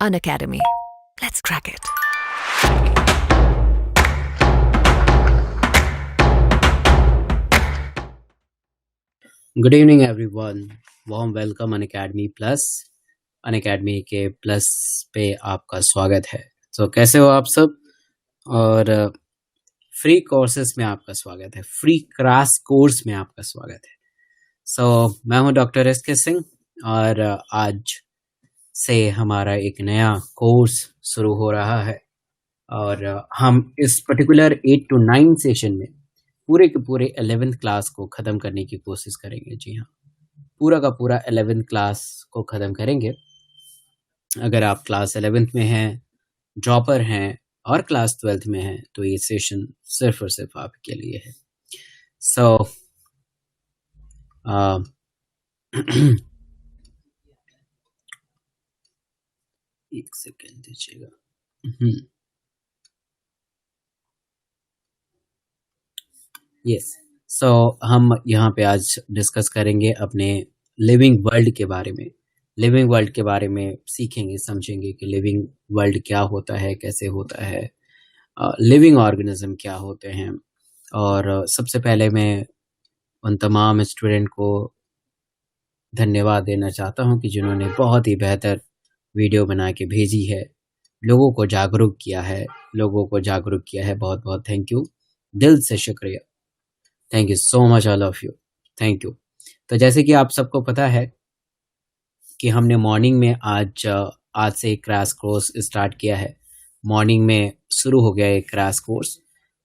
Unacademy. Let's crack it. Good evening everyone, warm welcome Unacademy plus. Unacademy के plus पे आपका स्वागत है। तो कैसे हो आप सब? और फ्री कोर्सेज में आपका स्वागत है, फ्री क्रैश कोर्स में आपका स्वागत है। मैं हूं डॉक्टर एस.के. सिंह और आज से हमारा एक नया कोर्स शुरू हो रहा है और हम इस पर्टिकुलर 8 to 9 सेशन में पूरे के पूरे 11th क्लास को ख़त्म करने की कोशिश करेंगे। जी हाँ, पूरा का पूरा 11th क्लास को ख़त्म करेंगे। अगर आप क्लास 11th में हैं, ड्रॉपर हैं और क्लास 12th में हैं तो ये सेशन सिर्फ और सिर्फ आपके लिए है। एक सेकेंड दीजिएगा। यस, हम यहाँ पे आज डिस्कस करेंगे अपने लिविंग वर्ल्ड के बारे में। लिविंग वर्ल्ड के बारे में सीखेंगे, समझेंगे कि लिविंग वर्ल्ड क्या होता है, कैसे होता है, लिविंग ऑर्गेनिज्म क्या होते हैं। और सबसे पहले मैं उन तमाम स्टूडेंट को धन्यवाद देना चाहता हूँ कि जिन्होंने बहुत ही बेहतर वीडियो बना के भेजी है, लोगों को जागरूक किया है, बहुत बहुत थैंक यू, दिल से शुक्रिया। Thank you so much all of you, thank you. तो जैसे कि आप सबको पता है कि हमने मॉर्निंग में आज से एक क्रैश कोर्स स्टार्ट किया है। मॉर्निंग में शुरू हो गया एक क्रैश कोर्स।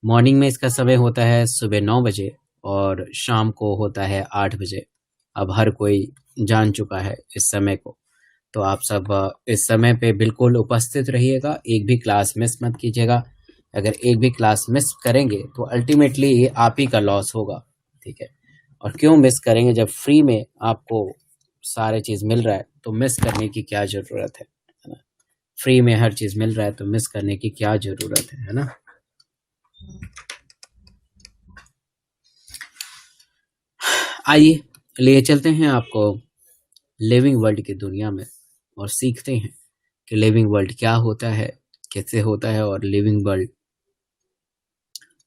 मॉर्निंग में इसका समय होता है सुबह 9 बजे और शाम को होता है 8 बजे। अब हर कोई जान चुका है इस समय को, तो आप सब इस समय पे बिल्कुल उपस्थित रहिएगा, एक भी क्लास मिस मत कीजिएगा। अगर एक भी क्लास मिस करेंगे तो अल्टीमेटली ये आप ही का लॉस होगा, ठीक है। और क्यों मिस करेंगे जब फ्री में आपको सारे चीज़ मिल रहा है, तो मिस करने की क्या ज़रूरत है ना। फ्री में हर चीज़ मिल रहा है तो मिस करने की क्या ज़रूरत है ना। आइए लिए चलते हैं आपको लिविंग वर्ल्ड की दुनिया में और सीखते हैं कि लिविंग वर्ल्ड क्या होता है, कैसे होता है, और लिविंग वर्ल्ड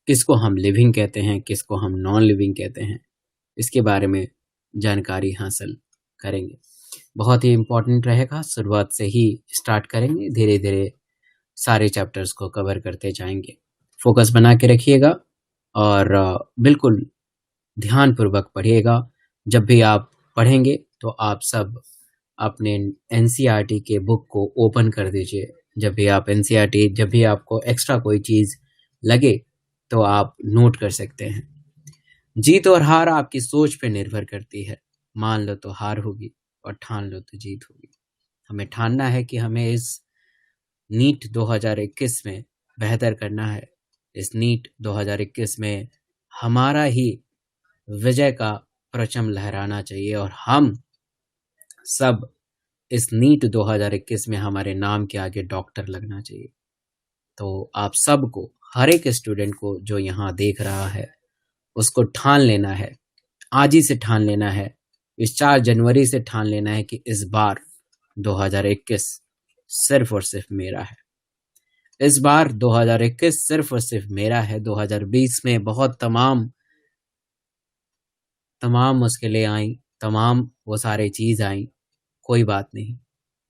किसको हम लिविंग कहते हैं, किसको हम नॉन लिविंग कहते हैं, इसके बारे में जानकारी हासिल करेंगे। बहुत ही इम्पोर्टेंट रहेगा, शुरुआत से ही स्टार्ट करेंगे, धीरे धीरे सारे चैप्टर्स को कवर करते जाएंगे। फोकस बना के रखिएगा और बिल्कुल ध्यानपूर्वक पढ़िएगा। जब भी आप पढ़ेंगे तो आप सब अपने एनसीईआरटी के बुक को ओपन कर दीजिए। जब भी आपको एक्स्ट्रा कोई चीज़ लगे तो आप नोट कर सकते हैं। जीत और हार आपकी सोच पे निर्भर करती है। मान लो तो हार होगी और ठान लो तो जीत होगी। हमें ठानना है कि हमें इस नीट 2021 में बेहतर करना है। इस नीट 2021 में हमारा ही विजय का परचम लहराना चाहिए और हम सब इस नीट 2021 में हमारे नाम के आगे डॉक्टर लगना चाहिए। तो आप सबको, हर एक स्टूडेंट को जो यहाँ देख रहा है, उसको ठान लेना है, आज ही से ठान लेना है, इस 4 जनवरी से ठान लेना है कि इस बार 2021 सिर्फ और सिर्फ मेरा है। इस बार 2021 सिर्फ और सिर्फ मेरा है। 2020 में बहुत तमाम मुश्किलें आई, तमाम वो सारे चीज़ आई, कोई बात नहीं,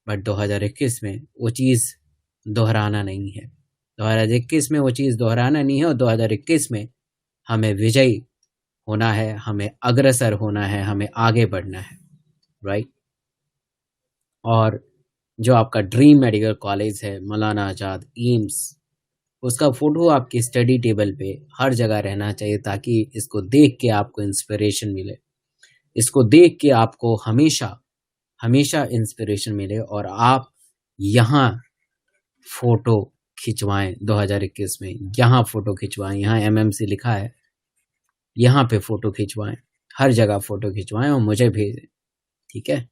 बट 2021 में वो चीज़ दोहराना नहीं है। 2021 में वो चीज़ दोहराना नहीं है और 2021 में हमें विजयी होना है, हमें अग्रसर होना है, हमें आगे बढ़ना है, राइट। और जो आपका ड्रीम मेडिकल कॉलेज है, मौलाना आज़ाद, एम्स, उसका फ़ोटो आपकी स्टडी टेबल पे हर जगह रहना चाहिए ताकि इसको देख के आपको इंस्पिरेशन मिले, इसको देख के आपको हमेशा इंस्पिरेशन मिले और आप यहाँ फ़ोटो खिंचवाएं। 2021 में यहाँ फ़ोटो खिंचवाएं, यहाँ MMC लिखा है, यहाँ पे फ़ोटो खिंचवाएं, हर जगह फ़ोटो खिंचवाएं और मुझे भेजें, ठीक है।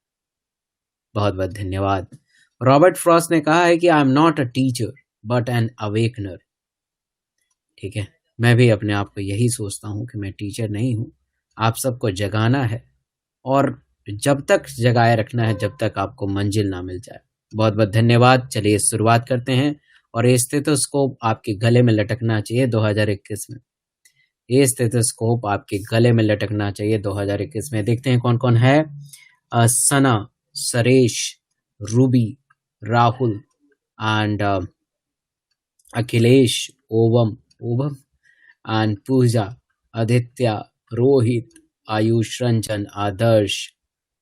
बहुत बहुत धन्यवाद। रॉबर्ट फ्रॉस्ट ने कहा है कि I am not a teacher but an awakener, ठीक है। मैं भी अपने आप को यही सोचता हूँ कि मैं टीचर नहीं हूँ, आप सबको जगाना है और जब तक जगाए रखना है जब तक आपको मंजिल ना मिल जाए, बहुत बहुत धन्यवाद। चलिए शुरुआत करते हैं। और ये स्टेथोस्कोप आपके गले में लटकना चाहिए 2021 में। ये स्टेथोस्कोप आपके गले में लटकना चाहिए 2021 में। देखते हैं कौन कौन है। Sana, Saresh, Ruby, Rahul and Akhilesh, Ovam and Pooja, Aditya, Rohit, Ayush Ranjan, Adarsh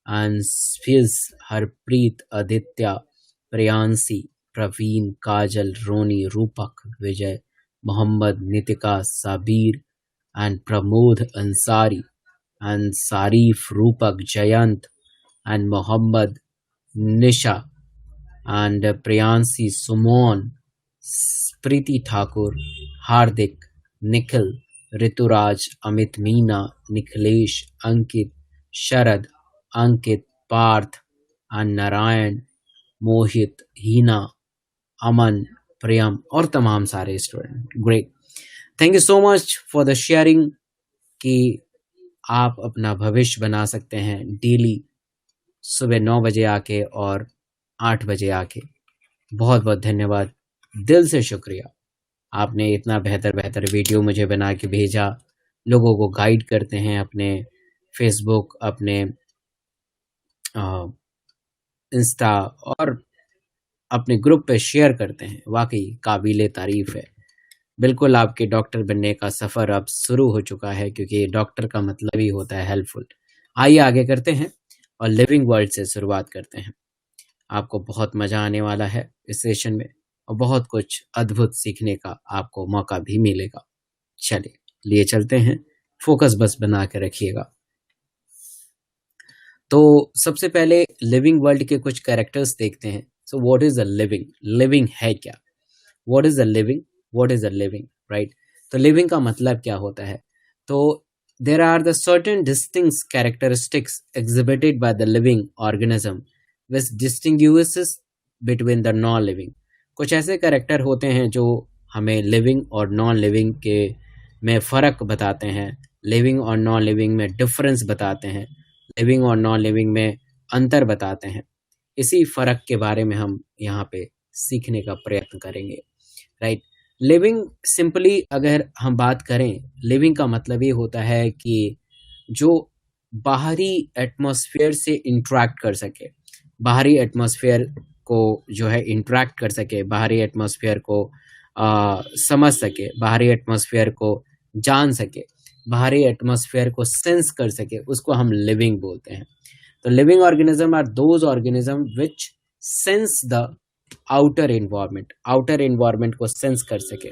and Fiz, Harpreet, Aditya, Priyanshi, Praveen, Kajal, Ronnie, Rupak, Vijay, Mohammad, Nitika, Sabir and Pramod Ansari and Sarif, Rupak, Jayant and Mohammad, Nisha and Priyanshi, Sumon, Preeti Thakur, Hardik, Nikhil, Rituraj, Amit, Meena, Nikhilesh, Ankit, Sharad, Ankit, Parth and Narayan, Mohit, Heena, Aman, Priyam और तमाम सारे student. Great, thank you so much for the sharing कि आप अपना भविष्य बना सकते हैं डेली सुबह 9 बजे आके और 8 बजे आके। बहुत बहुत धन्यवाद, दिल से शुक्रिया। आपने इतना बेहतर वीडियो मुझे बना के भेजा, लोगों को गाइड करते हैं, अपने फेसबुक, अपने इंस्टा और अपने ग्रुप पे शेयर करते हैं। वाकई काबिले तारीफ है। बिल्कुल आपके डॉक्टर बनने का सफ़र अब शुरू हो चुका है, क्योंकि डॉक्टर का मतलब ही होता है हेल्पफुल। आइए आगे करते हैं और लिविंग वर्ल्ड से शुरुआत करते हैं। आपको बहुत मज़ा आने वाला है इस सेशन में और बहुत कुछ अद्भुत सीखने का आपको मौका भी मिलेगा। चलिए लिए चलते हैं, फोकस बस बना के रखिएगा। तो सबसे पहले लिविंग वर्ल्ड के कुछ कैरेक्टर्स देखते हैं। So what is a living? Living है क्या? What is a living? What is a living, right? तो लिविंग का मतलब क्या होता है? तो there are the certain distinct characteristics exhibited by the living organism which distinguishes between the non living. कुछ ऐसे कैरेक्टर होते हैं जो हमें लिविंग और नॉन लिविंग के में फ़र्क बताते हैं, लिविंग और नॉन लिविंग में डिफरेंस बताते हैं, लिविंग और नॉन लिविंग में अंतर बताते हैं। इसी फ़र्क के बारे में हम यहाँ पे सीखने का प्रयत्न करेंगे, राइट? लिविंग सिंपली अगर हम बात करें, लिविंग का मतलब ये होता है कि जो बाहरी एटमॉस्फेयर से इंटरेक्ट कर सके, बाहरी एटमॉस्फेयर को जो है इंटरेक्ट कर सके, बाहरी एटमॉस्फेयर को समझ सके, बाहरी एटमॉस्फेयर को जान सके, बाहरी एटमॉस्फेयर को सेंस कर सके, उसको हम लिविंग बोलते हैं। तो living organism are those organism which sense the outer environment, outer environment को सेंस कर सके।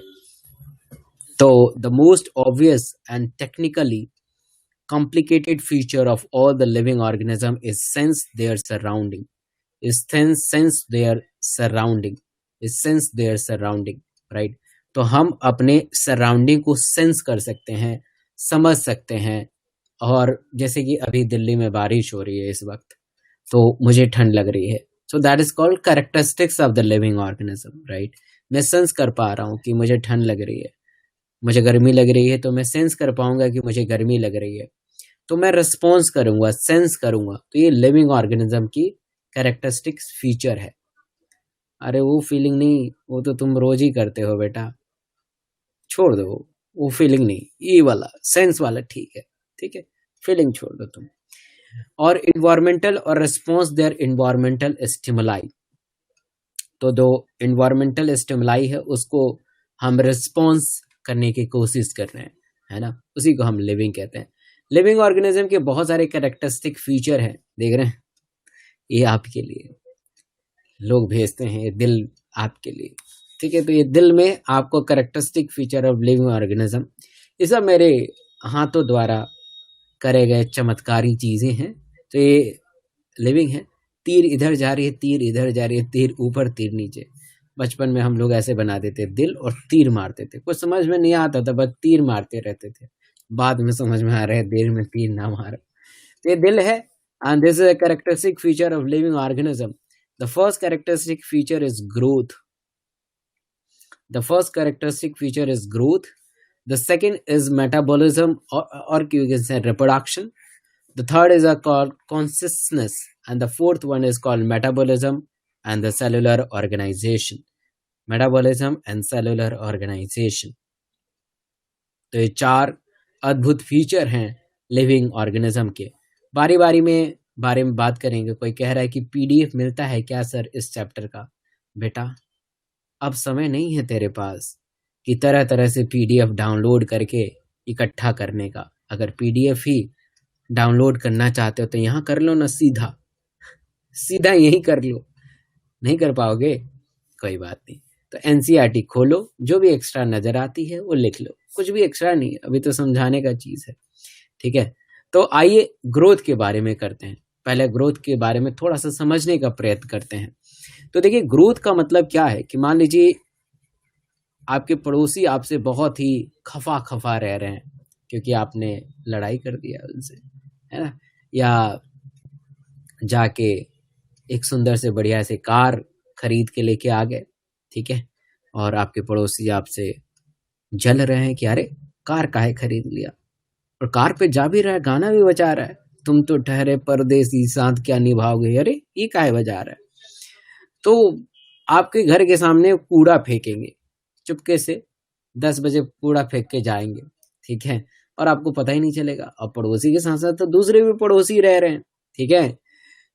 तो the most obvious and technically complicated feature of all the living organism is sense their surrounding, right? तो हम अपने सराउंडिंग को sense कर सकते हैं, समझ सकते हैं। और जैसे कि अभी दिल्ली में बारिश हो रही है इस वक्त, तो मुझे ठंड लग रही है, so that is called characteristics of the living organism, right? मैं सेंस कर पा रहा हूँ कि मुझे ठंड लग रही है, मुझे गर्मी लग रही है, तो मैं सेंस कर पाऊंगा कि मुझे गर्मी लग रही है, तो मैं रिस्पॉन्स करूंगा, सेंस करूंगा। तो ये लिविंग ऑर्गेनिज्म की कैरेक्टरिस्टिक्स फीचर है। अरे वो फीलिंग नहीं, वो तो तुम रोज ही करते हो बेटा, छोड़ दो। वो फीलिंग नहीं, ये वाला सेंस वाला ठीक है, ठीक है, फीलिंग छोड़ दो तुम। और इन्वायरमेंटल और रिस्पॉन्स देयर इन्वायरमेंटल स्टिमुलाई। तो जो इन्वायरमेंटल स्टिमुलाई है उसको हम रिस्पॉन्स करने की कोशिश कर रहे हैं, है ना, उसी को हम लिविंग कहते हैं। लिविंग ऑर्गेनिज्म के बहुत सारे कैरेक्टरिस्टिक फीचर हैं, देख रहे हैं, ये आपके लिए लोग भेजते हैं, ये दिल आपके लिए, ठीक है। तो ये दिल में आपको characteristic feature of living organism, ये सब मेरे हाथों द्वारा करे गए चमत्कारी चीजें हैं। तो ये लिविंग है। तीर इधर जा रही है, तीर इधर जा रही है, तीर ऊपर तीर नीचे। बचपन में हम लोग ऐसे बना देते दिल और तीर मारते थे, कुछ समझ में नहीं आता था, बस तीर मारते रहते थे। बाद में समझ में आ रहा है दिल में तीर ना मारो। तो ये दिल है, and this is a characteristic feature of living organism. The first characteristic feature is growth. The first characteristic feature is growth. The second is metabolism, or you can say reproduction. The third is called consciousness, and the fourth one is called metabolism, and the cellular organization, metabolism and cellular organization. तो ये 4 अद्भुत feature हैं living organism के। बारी बारी में बारे में बात करेंगे। कोई कह रहा है कि पीडीएफ मिलता है क्या सर इस चैप्टर का? बेटा अब समय नहीं है तेरे पास कि तरह तरह से पीडीएफ डाउनलोड करके इकट्ठा करने का। अगर पीडीएफ ही डाउनलोड करना चाहते हो तो यहाँ कर लो ना, सीधा सीधा यही कर लो। नहीं कर पाओगे, कोई बात नहीं। तो एनसीईआरटी खोलो, जो भी एक्स्ट्रा नजर आती है वो लिख लो। कुछ भी एक्स्ट्रा नहीं, अभी तो समझाने का चीज है, ठीक है। तो आइए ग्रोथ के बारे में करते हैं। पहले ग्रोथ के बारे में थोड़ा सा समझने का प्रयत्न करते हैं। तो देखिए ग्रोथ का मतलब क्या है कि मान लीजिए आपके पड़ोसी आपसे बहुत ही खफा खफा रह रहे हैं क्योंकि आपने लड़ाई कर दिया उनसे, है ना, या जाके एक सुंदर से बढ़िया से कार खरीद के लेके आ गए, ठीक है, और आपके पड़ोसी आपसे जल रहे हैं कि अरे कार काहे खरीद लिया, और कार पे जा भी रहा है, गाना भी बजा रहा है, तुम तो ठहरे परदेसी साथ क्या निभाओगे, अरे ये काहे बजा रहा है। तो आपके घर के सामने कूड़ा फेंकेंगे, चुपके से 10 बजे कूड़ा फेंक के जाएंगे, ठीक है, और आपको पता ही नहीं चलेगा। और पड़ोसी के साथ साथ तो दूसरे भी पड़ोसी रह रहे हैं, ठीक है,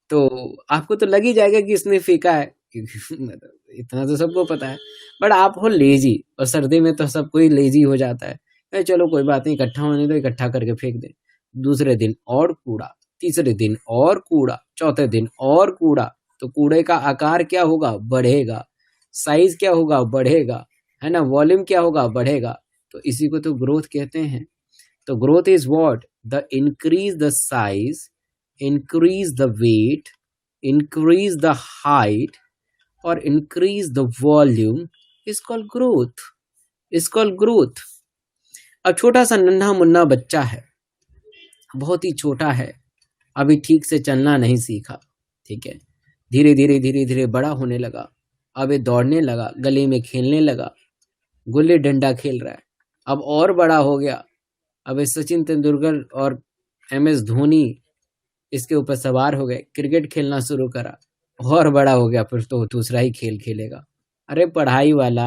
तो आपको तो लग ही जाएगा कि इसने फेंका है, क्योंकि इतना तो सबको पता है। बट आप हो लेजी, और सर्दी में तो सब कोई लेजी हो जाता है, चलो कोई बात नहीं, इकट्ठा होने दो, इकट्ठा करके फेंक दे। दूसरे दिन और कूड़ा, तीसरे दिन और कूड़ा, चौथे दिन और कूड़ा। तो कूड़े का आकार क्या होगा? बढ़ेगा। साइज क्या होगा? बढ़ेगा, है ना। वॉल्यूम क्या होगा? बढ़ेगा। तो इसी को तो ग्रोथ कहते हैं। तो growth is what? The increase the size, increase the weight, increase the height or increase the volume is called growth, is called growth। अब छोटा सा नन्हा मुन्ना बच्चा है, बहुत ही छोटा है, अभी ठीक से चलना नहीं सीखा, ठीक है, धीरे धीरे धीरे धीरे बड़ा होने लगा, अब ये दौड़ने लगा, गली में खेलने लगा, गुल्ली डंडा खेल रहा है, अब और बड़ा हो गया, अब ये सचिन तेंदुलकर और MS धोनी इसके ऊपर सवार हो गए, क्रिकेट खेलना शुरू करा, और बड़ा हो गया, फिर तो दूसरा ही खेल खेलेगा। अरे पढ़ाई वाला,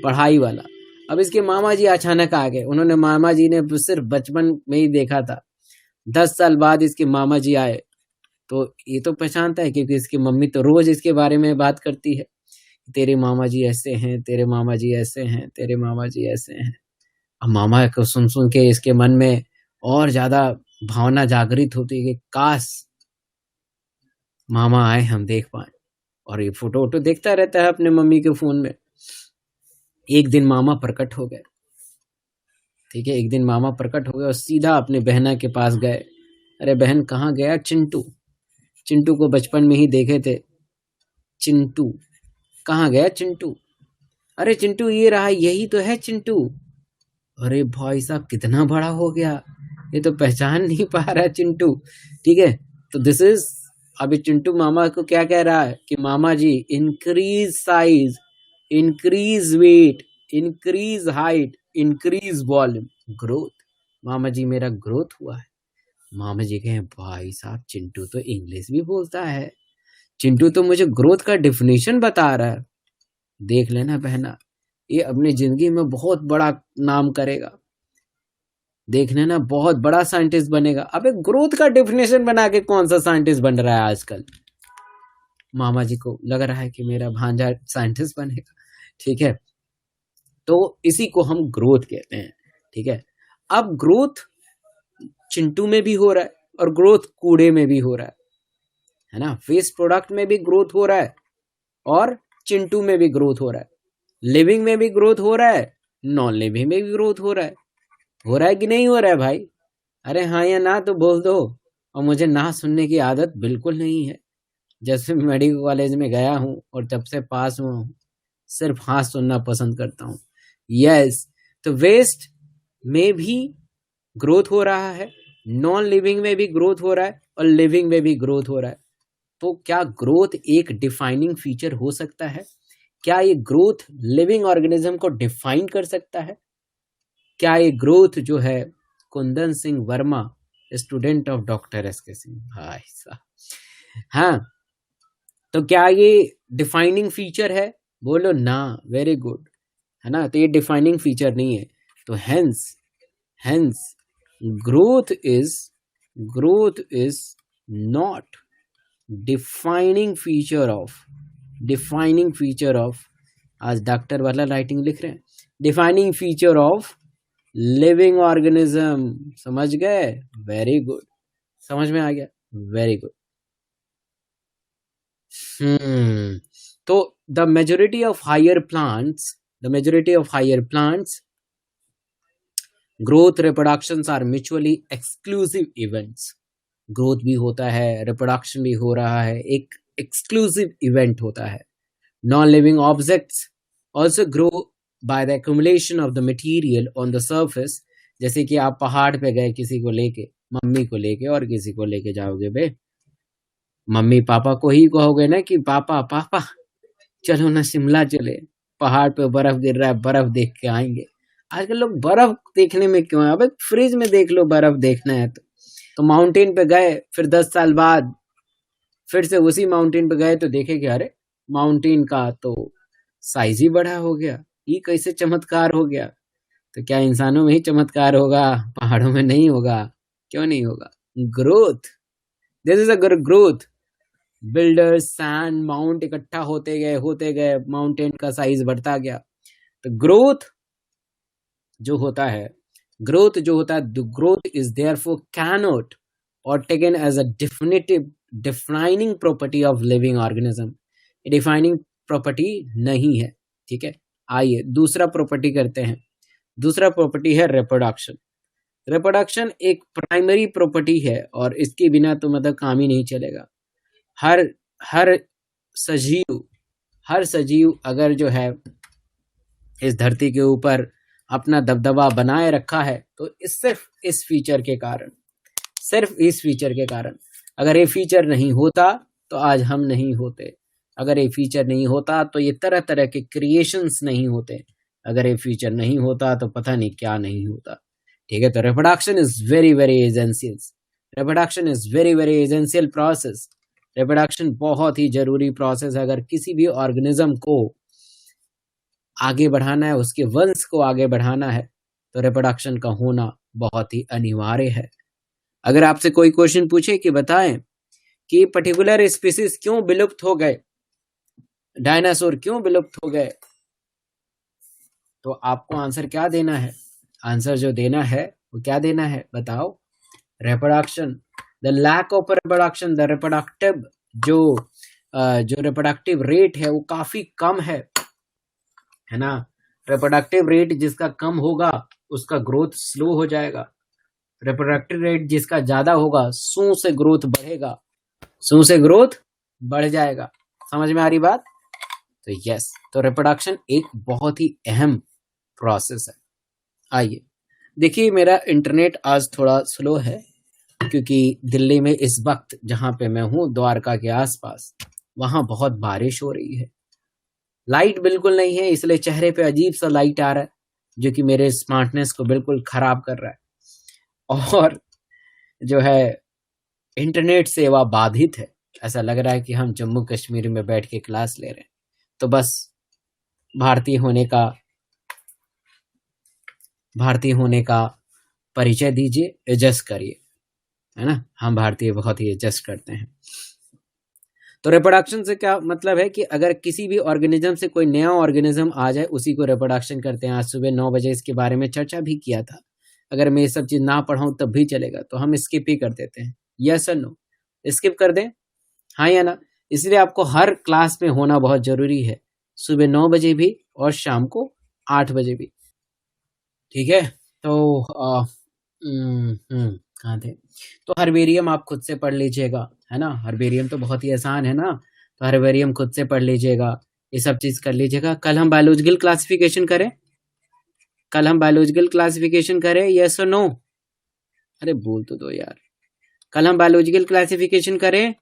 पढ़ाई वाला। अब इसके मामा जी अचानक आ गए, उन्होंने, मामा जी ने सिर्फ बचपन में ही देखा था, 10 साल बाद इसके मामा जी आए, तो ये तो पहचानता है क्योंकि इसकी मम्मी तो रोज इसके बारे में बात करती है, तेरे मामा जी ऐसे हैं, तेरे मामा जी ऐसे हैं, तेरे मामा जी ऐसे हैं। अब मामा को सुन सुन के इसके मन में और ज्यादा भावना जागृत होती है कि काश मामा आए, हम देख पाए। और ये फोटो वोटो देखता रहता है अपने मम्मी के फोन में। एक दिन मामा प्रकट हो गए, ठीक है, एक दिन मामा प्रकट हो गए और सीधा अपने बहना के पास गए। अरे बहन कहाँ गया? चिंटू, चिंटू को बचपन में ही देखे थे, चिंटू कहाँ गया? चिंटू, अरे चिंटू ये रहा, यही तो है चिंटू। अरे भाई साहब कितना बड़ा हो गया, ये तो पहचान नहीं पा रहा है चिंटू, ठीक है। तो दिस इज, अभी चिंटू मामा को क्या कह रहा है कि मामा जी increase size, increase weight, increase height, increase volume, growth. मामा जी मेरा ग्रोथ हुआ है। मामा जी कहे भाई साहब चिंटू तो इंग्लिश भी बोलता है, चिंटू तो मुझे ग्रोथ का डेफिनेशन बता रहा है। देख लेना बहना, ये अपनी जिंदगी में बहुत बड़ा नाम करेगा, देख लेना बहुत बड़ा साइंटिस्ट बनेगा। अबे ग्रोथ का डेफिनेशन बना के कौन सा साइंटिस्ट बन रहा है आजकल? मामा जी को लग रहा है कि मेरा भांजा साइंटिस्ट बनेगा, ठीक है। तो इसी को हम ग्रोथ कहते हैं, ठीक है। अब ग्रोथ चिंटू में भी हो रहा है और ग्रोथ कूड़े में भी हो रहा है ना। वेस्ट प्रोडक्ट में भी ग्रोथ हो रहा है और चिंटू में भी ग्रोथ हो रहा है, लिविंग में भी ग्रोथ हो रहा है, नॉन लिविंग में भी ग्रोथ हो रहा है। हो रहा है कि नहीं हो रहा है भाई? अरे हाँ या ना तो बोल दो। और मुझे ना सुनने की आदत बिल्कुल नहीं है, जब से मेडिकल कॉलेज में गया हूँ और जब से पास हुआ हूँ सिर्फ हाँ सुनना पसंद करता हूँ। यस, तो वेस्ट में भी ग्रोथ हो रहा है, नॉन लिविंग में भी ग्रोथ हो रहा है और लिविंग में भी ग्रोथ हो रहा है। तो क्या ग्रोथ एक डिफाइनिंग फीचर हो सकता है? क्या ये ग्रोथ लिविंग ऑर्गेनिज्म को डिफाइन कर सकता है? क्या ये ग्रोथ जो है Kundan Singh Verma, student of doctor SK Singh, भाई साहब, हाँ, तो क्या ये डिफाइनिंग फीचर है? बोलो ना, वेरी गुड, है ना। तो ये डिफाइनिंग फीचर नहीं है। तो hence growth is not defining feature of, आज डॉक्टर वाला राइटिंग लिख रहे हैं, defining feature of living organism. समझ गए? वेरी गुड, समझ में आ गया, वेरी गुड। तो the majority of higher plants growth reproductions are mutually exclusive events. Growth भी होता है, रिप्रोडक्शन भी हो रहा है, एक एक्सक्लूसिव इवेंट होता है। Non living objects also grow by the accumulation of the material on the surface. जैसे कि आप पहाड़ पे गए किसी को लेके, मम्मी को लेके और किसी को लेके जाओगे बे, मम्मी पापा को ही कहोगे ना कि पापा पापा चलो ना शिमला चले, पहाड़ पे बर्फ गिर रहा है, बर्फ देख के आएंगे। आजकल लोग बर्फ देखने में क्यों है? अबे फ्रिज में देख लो, बर्फ देखना है तो माउंटेन पे गए, फिर 10 साल बाद फिर से उसी माउंटेन पे गए तो देखे कि अरे माउंटेन का तो साइज ही बड़ा हो गया, ये कैसे चमत्कार हो गया? तो क्या इंसानों में ही चमत्कार होगा, पहाड़ों में नहीं होगा? क्यों नहीं होगा? Growth, this is a growth. Builders sand mount इकट्ठा होते गए, माउंटेन का साइज बढ़ता गया। तो ग्रोथ जो होता है, the growth is therefore cannot or taken as a definitive defining property of living organism. Defining property नहीं है, ठीक है। आइए दूसरा प्रॉपर्टी करते हैं। दूसरा प्रॉपर्टी है रिप्रोडक्शन। रिप्रोडक्शन एक प्राइमरी प्रॉपर्टी है और इसके बिना तो मतलब काम ही नहीं चलेगा। हर सजीव अगर जो है इस धरती के ऊपर अपना दबदबा बनाए रखा है तो सिर्फ इस फीचर के कारण। अगर ये फीचर नहीं होता तो आज हम नहीं होते। अगर ये फीचर नहीं होता तो ये तरह तरह के क्रिएशंस नहीं होते। अगर ये फीचर नहीं होता तो पता नहीं क्या नहीं होता, ठीक है। तो reproduction is very very essential process. Reproduction बहुत ही जरूरी प्रोसेस है। अगर किसी भी ऑर्गेनिज्म को आगे बढ़ाना है, उसके वंश को आगे बढ़ाना है, तो रिप्रोडक्शन का होना बहुत ही अनिवार्य है। अगर आपसे कोई क्वेश्चन पूछे कि बताएं कि पर्टिकुलर स्पीसीज क्यों विलुप्त हो गए, डायनासोर क्यों विलुप्त हो गए, तो आपको आंसर क्या देना है? आंसर जो देना है वो क्या देना है बताओ? Reproduction. The lack of reproduction, the reproductive जो रिप्रोडक्टिव रेट है वो काफी कम है ना। रिप्रोडक्टिव रेट जिसका कम होगा उसका ग्रोथ स्लो हो जाएगा। रिप्रोडक्टिव रेट जिसका ज्यादा होगा सू से ग्रोथ बढ़ जाएगा। समझ में आ रही बात? तो यस, तो रिप्रोडक्शन एक बहुत ही अहम प्रोसेस है। आइए देखिए, मेरा इंटरनेट आज थोड़ा स्लो है क्योंकि दिल्ली में इस वक्त जहां पे मैं हूं, द्वारका के आसपास, वहां बहुत बारिश हो रही है। लाइट बिल्कुल नहीं है, इसलिए चेहरे पे अजीब सा लाइट आ रहा है जो कि मेरे स्मार्टनेस को बिल्कुल खराब कर रहा है। और जो है इंटरनेट सेवा बाधित है। ऐसा लग रहा है कि हम जम्मू कश्मीर में बैठ के क्लास ले रहे हैं। तो बस भारतीय होने का परिचय दीजिए, एडजस्ट करिए, है ना। हम भारतीय बहुत ही एडजस्ट करते हैं। तो रिप्रोडक्शन से क्या मतलब है कि अगर किसी भी ऑर्गेनिज्म से कोई नया ऑर्गेनिज्म आ जाए, उसी को रिप्रोडक्शन करते हैं। आज सुबह 9 बजे इसके बारे में चर्चा भी किया था। अगर मैं ये सब चीज ना पढ़ाऊं तब भी चलेगा, तो हम स्किप ही कर देते हैं। यस और नो? स्किप कर दें, हाँ या ना? इसलिए आपको हर क्लास में होना बहुत जरूरी है, सुबह 9 बजे भी और शाम को 8 बजे भी, ठीक है। तो कहाँ थे? तो हर्बेरियम आप खुद से पढ़ लीजिएगा, है ना। हर्बेरियम तो बहुत ही आसान है ना, तो हर्बेरियम खुद से पढ़ लीजिएगा, ये सब चीज कर लीजिएगा। कल हम बायोलॉजिकल क्लासिफिकेशन करें, यस और नो? अरे बोल तो दो यार। कल हम बायोलॉजिकल क्लासिफिकेशन करें,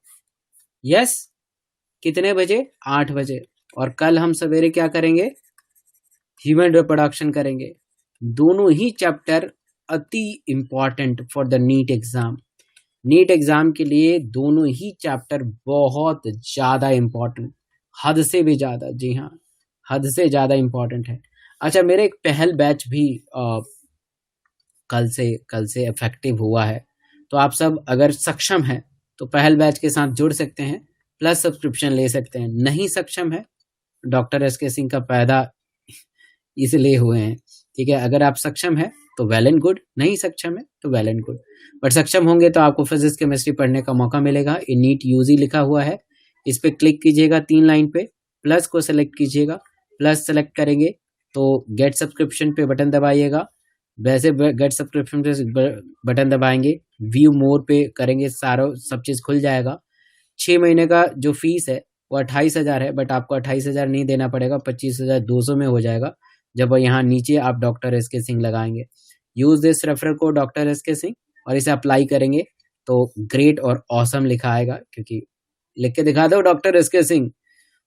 यस? कितने बजे? 8 बजे। और कल हम सवेरे क्या करेंगे? ह्यूमन रिप्रोडक्शन करेंगे। दोनों ही चैप्टर अति important for the NEET exam. NEET exam के लिए दोनों ही चैप्टर बहुत ज़्यादा इम्पोर्टेंट, हद से भी ज़्यादा, जी हाँ, हद से ज़्यादा इम्पोर्टेंट है। अच्छा, मेरे एक पहल बैच भी कल से इफेक्टिव हुआ है, तो आप सब अगर सक्षम हैं तो पहल बैच के साथ जुड़ सकते हैं, प्लस सब्सक्रिप्शन ले सकते हैं। नहीं सक्षम है, डॉक्टर एस के सिंह का पैदा इसलिए हुए हैं, ठीक है। अगर आप सक्षम है तो वेल एंड गुड, नहीं सक्षम है तो वेल एंड गुड, बट सक्षम होंगे तो आपको फिजिक्स केमिस्ट्री पढ़ने का मौका मिलेगा। ये नीट यूजी लिखा हुआ है, इस पे क्लिक कीजिएगा 3 लाइन पे, प्लस को सेलेक्ट कीजिएगा, प्लस सेलेक्ट करेंगे तो गेट सब्सक्रिप्शन पे बटन दबाइएगा। वैसे गेट सब्सक्रिप्शन पे बटन दबाएंगे, व्यू मोर पे करेंगे, सारा सब चीज़ खुल जाएगा। 6 महीने का जो फीस है वो 28,000 है, बट आपको 28,000 नहीं देना पड़ेगा, 25,200 में हो जाएगा जब यहाँ नीचे आप डॉक्टर एस के सिंह लगाएंगे। Use this referral code doctor S के सिंह और इसे अप्लाई करेंगे तो ग्रेट और ऑसम लिखा आएगा, क्योंकि लिख के दिखा दो डॉक्टर एस के सिंह,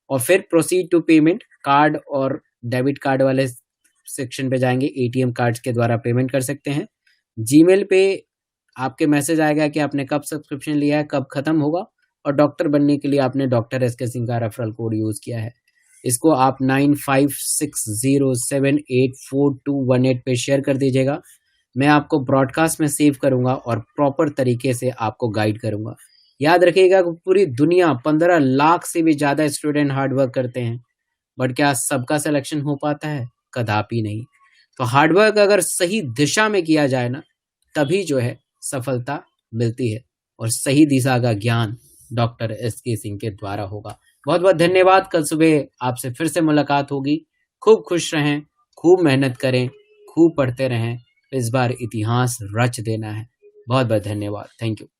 और फिर प्रोसीड टू पेमेंट। कार्ड और डेबिट कार्ड वाले सेक्शन पे जाएंगे, एटीएम कार्ड्स के द्वारा पेमेंट कर सकते हैं। जीमेल पे आपके मैसेज आएगा कि आपने कब सब्सक्रिप्शन लिया है, कब खत्म होगा, और डॉक्टर बनने के लिए आपने डॉक्टर एस के सिंह का रेफरल कोड यूज किया है। इसको आप 9560784218 पे शेयर कर दीजिएगा। मैं आपको ब्रॉडकास्ट में सेव करूंगा और प्रॉपर तरीके से आपको गाइड करूंगा। याद रखिएगा कि पूरी दुनिया 15 लाख से भी ज़्यादा स्टूडेंट हार्डवर्क करते हैं, बट क्या सबका सिलेक्शन हो पाता है? कदापि नहीं। तो हार्डवर्क अगर सही दिशा में किया जाए ना, तभी जो है सफलता मिलती है, और सही दिशा का ज्ञान डॉक्टर एस के सिंह के द्वारा होगा। बहुत बहुत धन्यवाद। कल सुबह आपसे फिर से मुलाकात होगी। खूब खुश रहें, खूब मेहनत करें, खूब पढ़ते रहें। इस बार इतिहास रच देना है। बहुत बहुत धन्यवाद। Thank you.